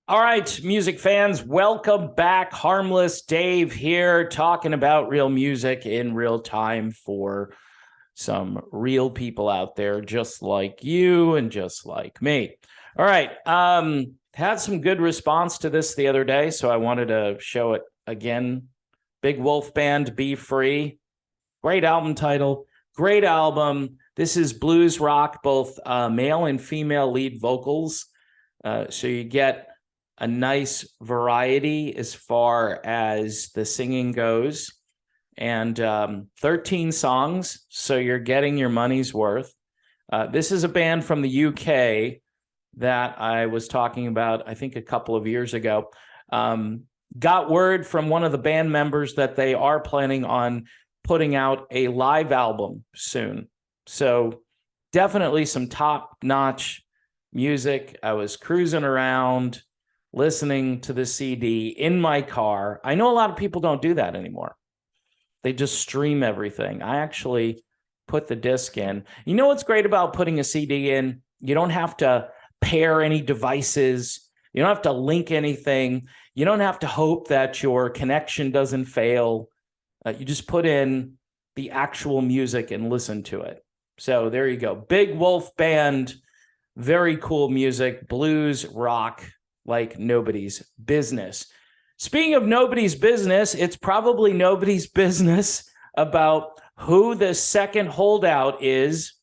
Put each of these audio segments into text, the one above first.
All right, music fans, welcome back. Harmless Dave here, talking about real music in real time for some real people out there, just like you and just like me. All right, had some good response to this the other day, so I wanted to show it again. Big Wolf Band, Be Free. Great album title, great album. This is blues rock, both male and female lead vocals. So you get a nice variety as far as the singing goes, and 13 songs, so you're getting your money's worth. This is a band from the UK that I was talking about, I think, a couple of years ago. Got word from one of the band members that they are planning on putting out a live album soon. So definitely some top-notch music. I was cruising around listening to the CD in my car. I know a lot of people don't do that anymore. They just stream everything. I actually put the disc in. You know what's great about putting a CD in? You don't have to pair any devices. You don't have to link anything. You don't have to hope that your connection doesn't fail. You just put in the actual music and listen to it. So there you go. Big Wolf Band, very cool music, blues, rock, like nobody's business. Speaking of nobody's business, it's probably nobody's business about who the second holdout is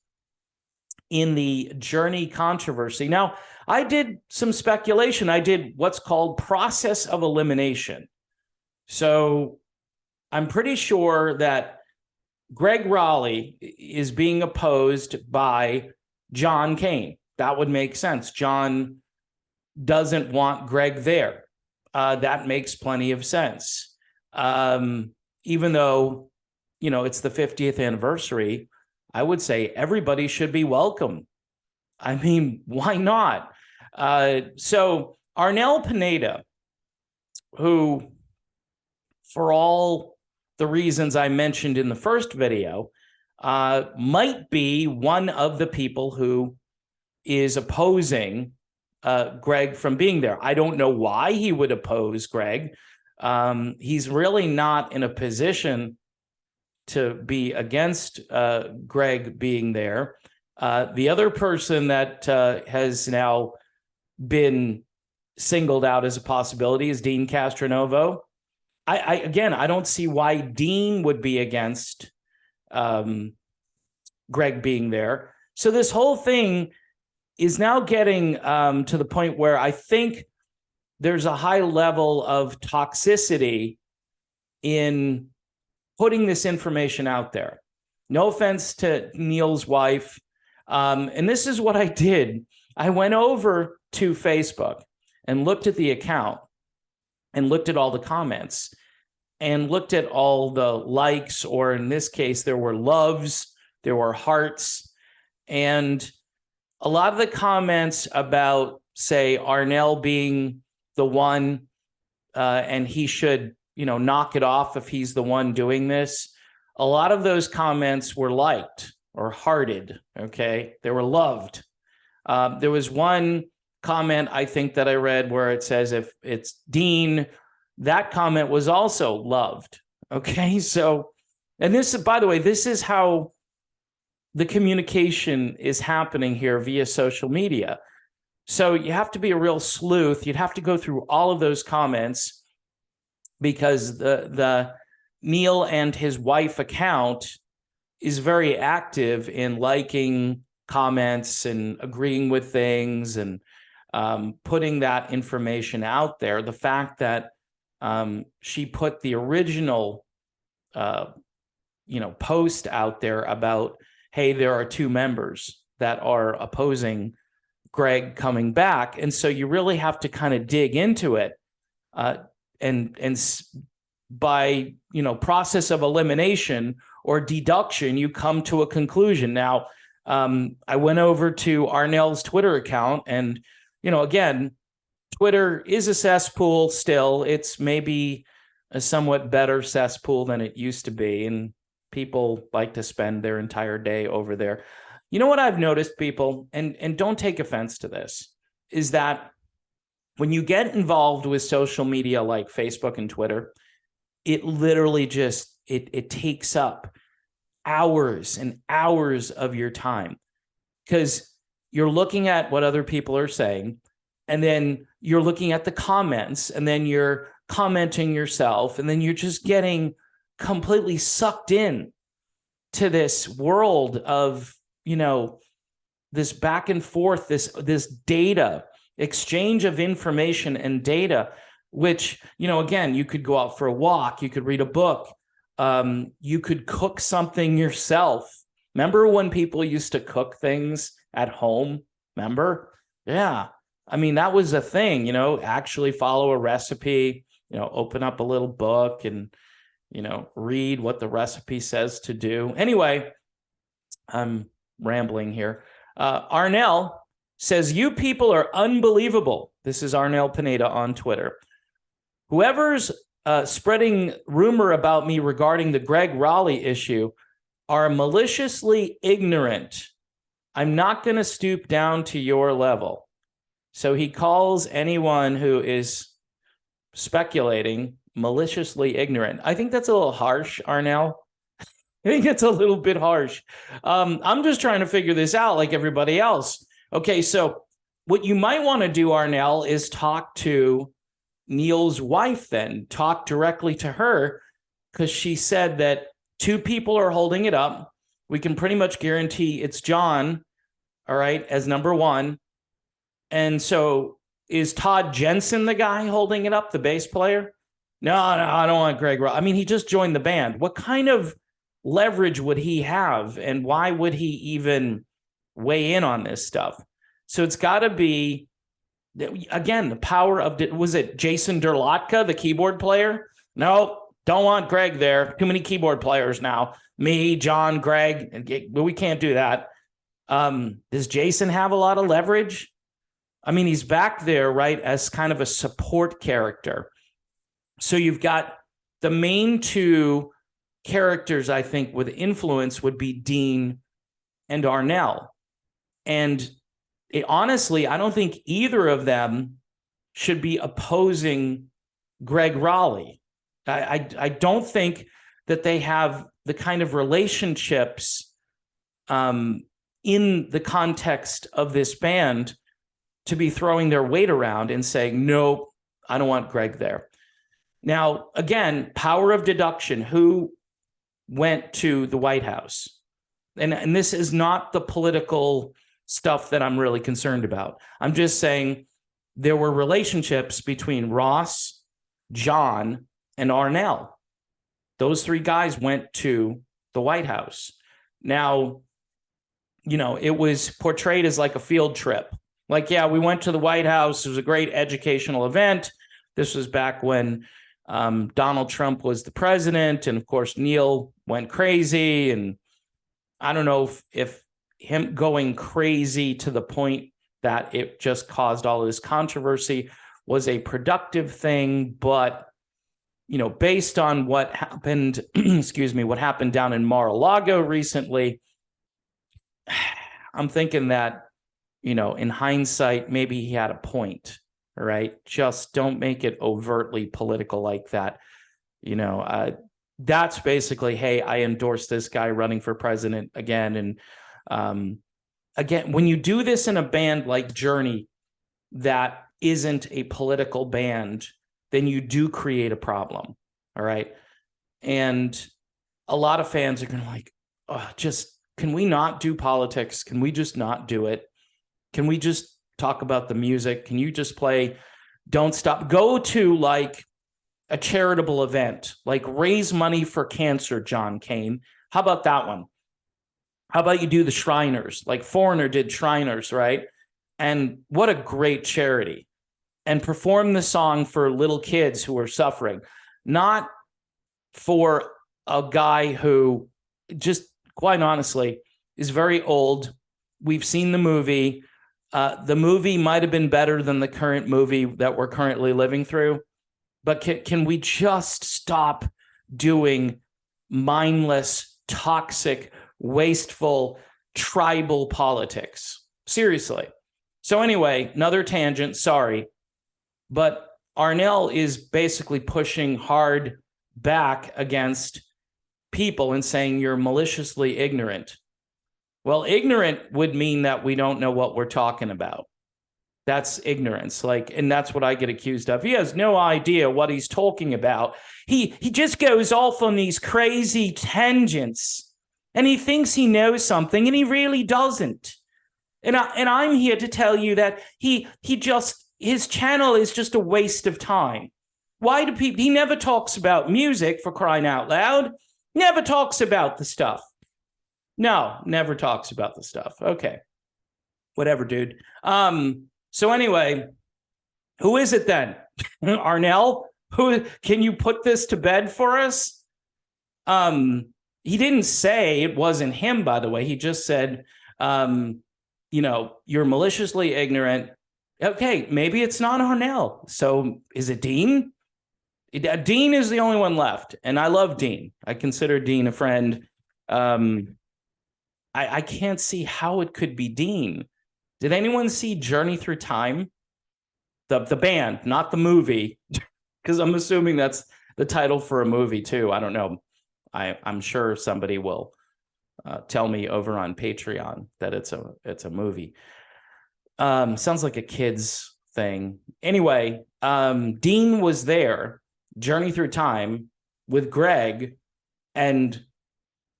in the Journey controversy. Now, I did some speculation. I did what's called process of elimination. So I'm pretty sure that Gregg Rolie is being opposed by John Kane. That would make sense. John doesn't want Gregg there. That makes plenty of sense. Even though, it's the 50th anniversary, I would say everybody should be welcome. I mean, why not? So Arnel Pineda, who, for all the reasons I mentioned in the first video, might be one of the people who is opposing Gregg from being there. I don't know why he would oppose Gregg. He's really not in a position to be against Gregg being there. The other person that has now been singled out as a possibility is Dean Castronovo. I don't see why Dean would be against Gregg being there. So this whole thing is now getting to the point where I think there's a high level of toxicity in putting this information out there. No offense to Neil's wife. And this is what I did. I went over to Facebook and looked at the account and looked at all the comments and looked at all the likes, or in this case, there were loves, there were hearts, and a lot of the comments about, say, Arnel being the one and he should, knock it off if he's the one doing this. A lot of those comments were liked or hearted, okay? They were loved. There was one comment, I think, that I read where it says, if it's Dean, that comment was also loved, okay? So, and this, by the way, this is how the communication is happening here via social media. So you have to be a real sleuth. You'd have to go through all of those comments, because the Neil and his wife account is very active in liking comments and agreeing with things and putting that information out there. The fact that she put the original post out there about, hey, there are two members that are opposing Gregg coming back. And so you really have to kind of dig into it. And by, process of elimination or deduction, you come to a conclusion. Now, I went over to Arnel's Twitter account, and, again, Twitter is a cesspool still. It's maybe a somewhat better cesspool than it used to be. And people like to spend their entire day over there. You know what I've noticed, people, and don't take offense to this, is that when you get involved with social media like Facebook and Twitter, it literally just, it takes up hours and hours of your time, because you're looking at what other people are saying, and then you're looking at the comments, and then you're commenting yourself, and then you're just getting completely sucked in to this world of, this back and forth, this data exchange of information and data, which, again, you could go out for a walk, you could read a book, you could cook something yourself. Remember when people used to cook things at home? Remember? Yeah. I mean, that was a thing, actually follow a recipe, open up a little book and, read what the recipe says to do. Anyway, I'm rambling here. Arnel says, you people are unbelievable. This is Arnel Pineda on Twitter. Whoever's spreading rumor about me regarding the Gregg Rolie issue are maliciously ignorant. I'm not going to stoop down to your level. So he calls anyone who is speculating maliciously ignorant. I think that's a little harsh, Arnel. I think it's a little bit harsh. I'm just trying to figure this out like everybody else. Okay, so what you might want to do, Arnel, is talk to Neil's wife then. Talk directly to her, because she said that two people are holding it up. We can pretty much guarantee it's John, all right, as number one. And so is Todd Jensen the guy holding it up, the bass player? No, I don't want Gregg. I mean, he just joined the band. What kind of leverage would he have? And why would he even weigh in on this stuff? So it's got to be, again, the power of, was it Jason Derlotka, the keyboard player? No, don't want Gregg there. Too many keyboard players now. Me, John, Gregg. We can't do that. Does Jason have a lot of leverage? I mean, he's back there, right, as kind of a support character. So you've got the main two characters, I think, with influence would be Dean and Arnel. And honestly, I don't think either of them should be opposing Gregg Rolie. I don't think that they have the kind of relationships in the context of this band to be throwing their weight around and saying, no, I don't want Gregg there. Now, again, power of deduction, who went to the White House? And this is not the political stuff that I'm really concerned about. I'm just saying there were relationships between Ross, John, and Arnel. Those three guys went to the White House. Now, it was portrayed as like a field trip. Like, yeah, we went to the White House. It was a great educational event. This was back when Donald Trump was the president. And of course, Neil went crazy. And I don't know if him going crazy to the point that it just caused all of this controversy was a productive thing. But, based on what happened, what happened down in Mar-a-Lago recently, I'm thinking that, in hindsight, maybe he had a point, all right? Just don't make it overtly political like that. That's basically, hey, I endorse this guy running for president again. And again, when you do this in a band like Journey that isn't a political band, then you do create a problem, all right? And a lot of fans are going to like, oh, can we not do politics? Can we just not do it? Can we just talk about the music? Can you just play Don't Stop? Go to like a charitable event, like raise money for cancer, John Kane. How about that one? How about you do the Shriners? Like Foreigner did Shriners, right? And what a great charity. And perform the song for little kids who are suffering, not for a guy who just, quite honestly, is very old. We've seen the movie. The movie might have been better than the current movie that we're currently living through. But can we just stop doing mindless, toxic, wasteful, tribal politics? Seriously. So anyway, another tangent. Sorry. But Arnel is basically pushing hard back against people and saying you're maliciously ignorant. Well, ignorant would mean that we don't know what we're talking about. That's ignorance. And that's what I get accused of. He has no idea what he's talking about. He just goes off on these crazy tangents and he thinks he knows something and he really doesn't. And I'm here to tell you that his channel is just a waste of time. Why do people, he never talks about music, for crying out loud. Never talks about the stuff. No, never talks about the stuff. Okay. Whatever, dude. So anyway, who is it then? Arnel? Who, can you put this to bed for us? He didn't say it wasn't him, by the way. He just said, you're maliciously ignorant. Okay, maybe it's not Arnel. So is it Dean? Dean is the only one left. And I love Dean. I consider Dean a friend. I can't see how it could be Dean. Did anyone see Journey Through Time? The band, not the movie, because I'm assuming that's the title for a movie too. I don't know. I'm sure somebody will tell me over on Patreon that it's a movie. Sounds like a kid's thing. Anyway, Dean was there, Journey Through Time, with Gregg, and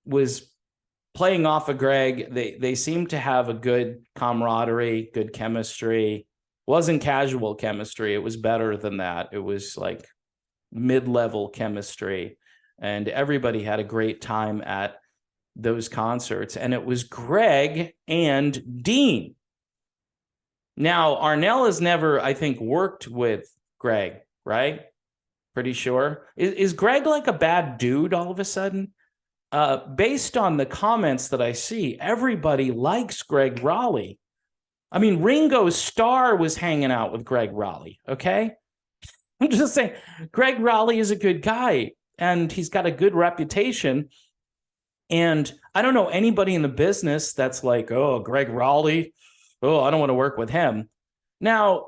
was playing off of Gregg. They seemed to have a good camaraderie, good chemistry. Wasn't casual chemistry. It was better than that. It was like mid-level chemistry. And everybody had a great time at those concerts. And it was Gregg and Dean. Now, Arnel has never, I think, worked with Gregg, right? Pretty sure. Is Gregg like a bad dude all of a sudden? Based on the comments that I see, everybody likes Gregg Rolie. I mean, Ringo Starr was hanging out with Gregg Rolie, okay? I'm just saying, Gregg Rolie is a good guy, and he's got a good reputation. And I don't know anybody in the business that's like, oh, Gregg Rolie, oh, I don't want to work with him. Now,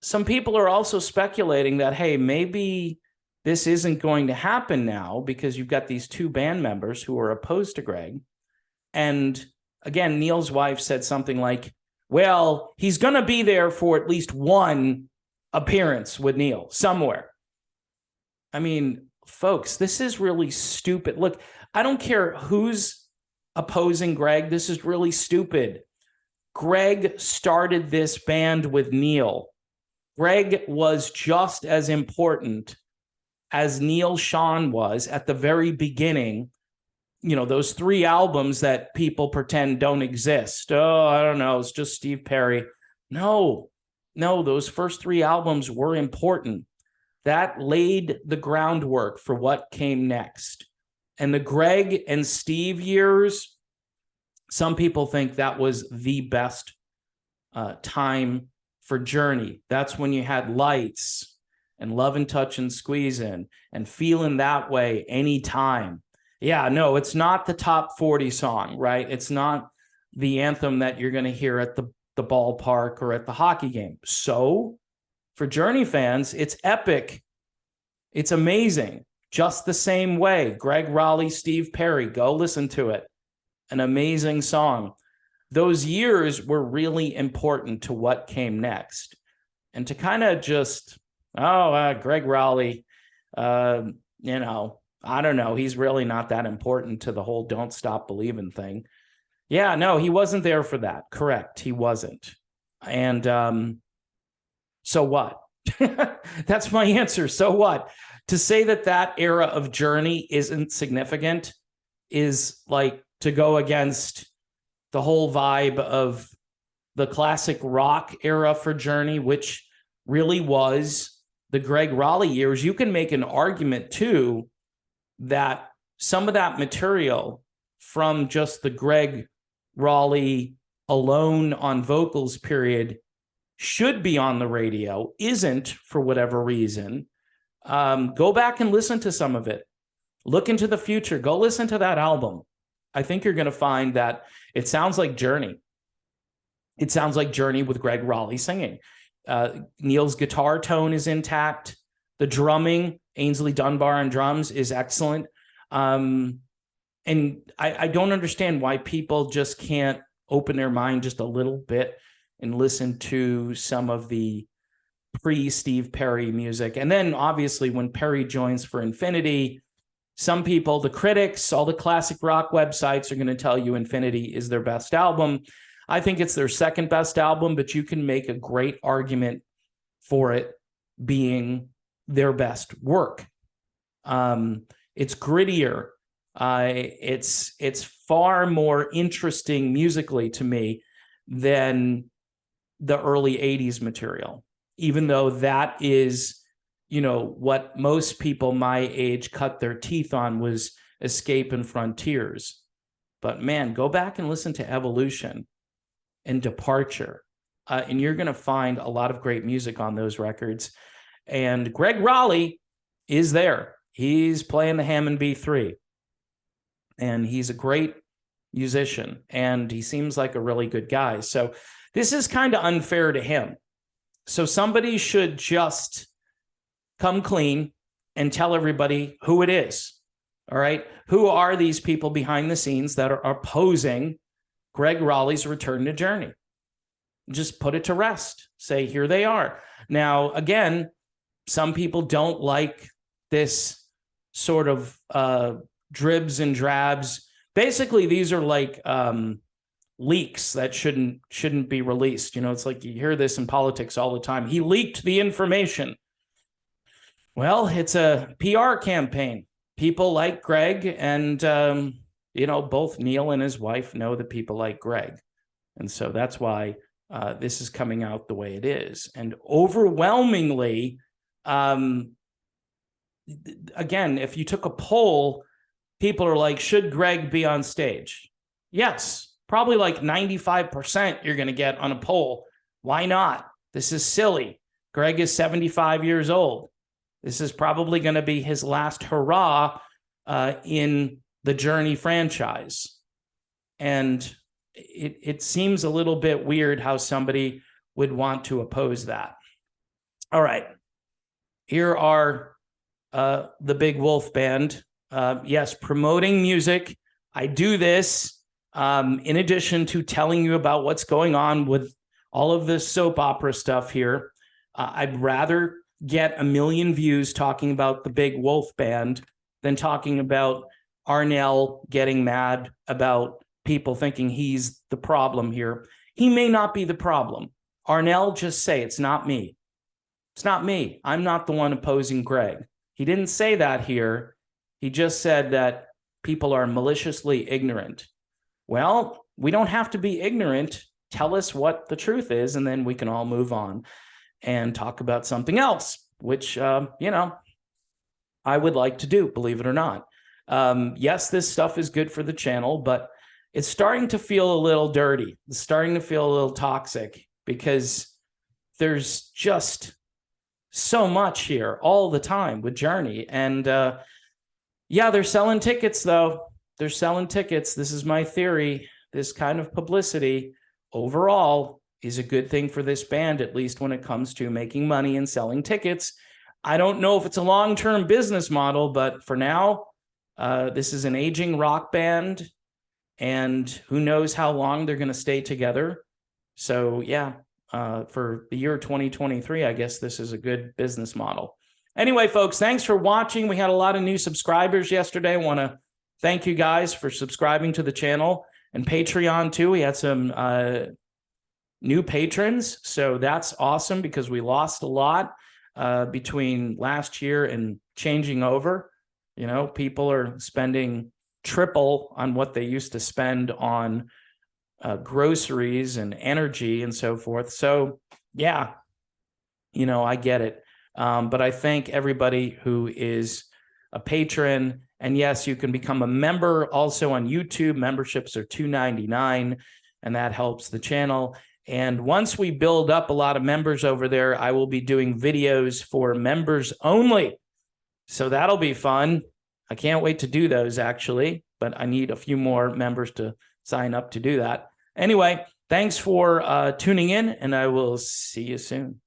some people are also speculating that, hey, maybe this isn't going to happen now because you've got these two band members who are opposed to Gregg. And again, Neil's wife said something like, well, he's going to be there for at least one appearance with Neil somewhere. I mean, folks, this is really stupid. Look, I don't care who's opposing Gregg. This is really stupid. Gregg started this band with Neil. Gregg was just as important as Neil Schon was at the very beginning. You know, those 3 albums that people pretend don't exist. Oh, I don't know. It's just Steve Perry. No, those first 3 albums were important. That laid the groundwork for what came next. And the Gregg and Steve years, some people think that was the best time for Journey. That's when you had Lights and Love and Touch and Squeezin' and Feeling That Way Anytime. Yeah, no, it's not the top 40 song, right? It's not the anthem that you're going to hear at the ballpark or at the hockey game. So for Journey fans, it's epic. It's amazing. Just the same way. Gregg Rolie, Steve Perry, go listen to it. An amazing song. Those years were really important to what came next. And to kind of just, Gregg Rolie, I don't know. He's really not that important to the whole Don't Stop Believin' thing. Yeah, no, he wasn't there for that. Correct. He wasn't. And so what? That's my answer. So what? To say that era of Journey isn't significant is like to go against the whole vibe of the classic rock era for Journey, which really was the Gregg Rolie years. You can make an argument too that some of that material from just the Gregg Rolie alone on vocals period should be on the radio, isn't for whatever reason. Go back and listen to some of it. Look into the future. Go listen to that album. I think you're going to find that it sounds like Journey. It sounds like Journey with Gregg Rolie singing. Neil's guitar tone is intact. The drumming, Ainsley Dunbar on drums, is excellent. And I don't understand why people just can't open their mind just a little bit and listen to some of the pre-Steve Perry music. And then obviously when Perry joins for Infinity, some people, the critics, all the classic rock websites are going to tell you Infinity is their best album. I think it's their second best album, but you can make a great argument for it being their best work. It's grittier. It's far more interesting musically to me than the early 80s material, even though that is, you know, what most people my age cut their teeth on was Escape and Frontiers. But man, go back and listen to Evolution and Departure, and you're going to find a lot of great music on those records. And Gregg Rolie is there. He's playing the Hammond B3, and he's a great musician, and he seems like a really good guy. So this is kind of unfair to him. So somebody should just come clean and tell everybody who it is. All right. Who are these people behind the scenes that are opposing Gregg Rolie's return to Journey? Just put it to rest. Say, here they are. Now, again, some people don't like this sort of dribs and drabs. Basically, these are like leaks that shouldn't be released. You know, it's like you hear this in politics all the time. He leaked the information. Well, it's a PR campaign. People like Gregg, and you know, both Neil and his wife know that people like Gregg, and so that's why this is coming out the way it is. And overwhelmingly, again, if you took a poll, people are like, should Gregg be on stage? Yes, probably like 95% you're going to get on a poll. Why not? This is silly. Gregg is 75 years old. This is probably going to be his last hurrah in the Journey franchise. And it seems a little bit weird how somebody would want to oppose that. All right. Here are the Big Wolf Band. Yes, promoting music. I do this in addition to telling you about what's going on with all of this soap opera stuff here. I'd rather get 1 million views talking about the Big Wolf Band than talking about Arnel getting mad about people thinking he's the problem here. He may not be the problem. Arnel, just say, it's not me. It's not me. I'm not the one opposing Gregg. He didn't say that here. He just said that people are maliciously ignorant. Well, we don't have to be ignorant. Tell us what the truth is, and then we can all move on and talk about something else, which, you know, I would like to do, believe it or not. Yes, this stuff is good for the channel, but it's starting to feel a little dirty. It's starting to feel a little toxic because there's just so much here all the time with Journey. And yeah, they're selling tickets, though. They're selling tickets. This is my theory. This kind of publicity overall is a good thing for this band, at least when it comes to making money and selling tickets. I don't know if it's a long-term business model, but for now, this is an aging rock band, and who knows how long they're going to stay together. So yeah, for the year 2023, I guess this is a good business model. Anyway, folks, thanks for watching. We had a lot of new subscribers yesterday. I want to thank you guys for subscribing to the channel, and Patreon too. We had some new patrons, so that's awesome because we lost a lot between last year and changing over. You know, people are spending triple on what they used to spend on groceries and energy and so forth. So yeah, you know, I get it. But I thank everybody who is a patron. And yes, you can become a member also on YouTube. Memberships are $2.99, and that helps the channel. And once we build up a lot of members over there, I will be doing videos for members only. So that'll be fun. I can't wait to do those, actually, but I need a few more members to sign up to do that. Anyway, thanks for tuning in, and I will see you soon.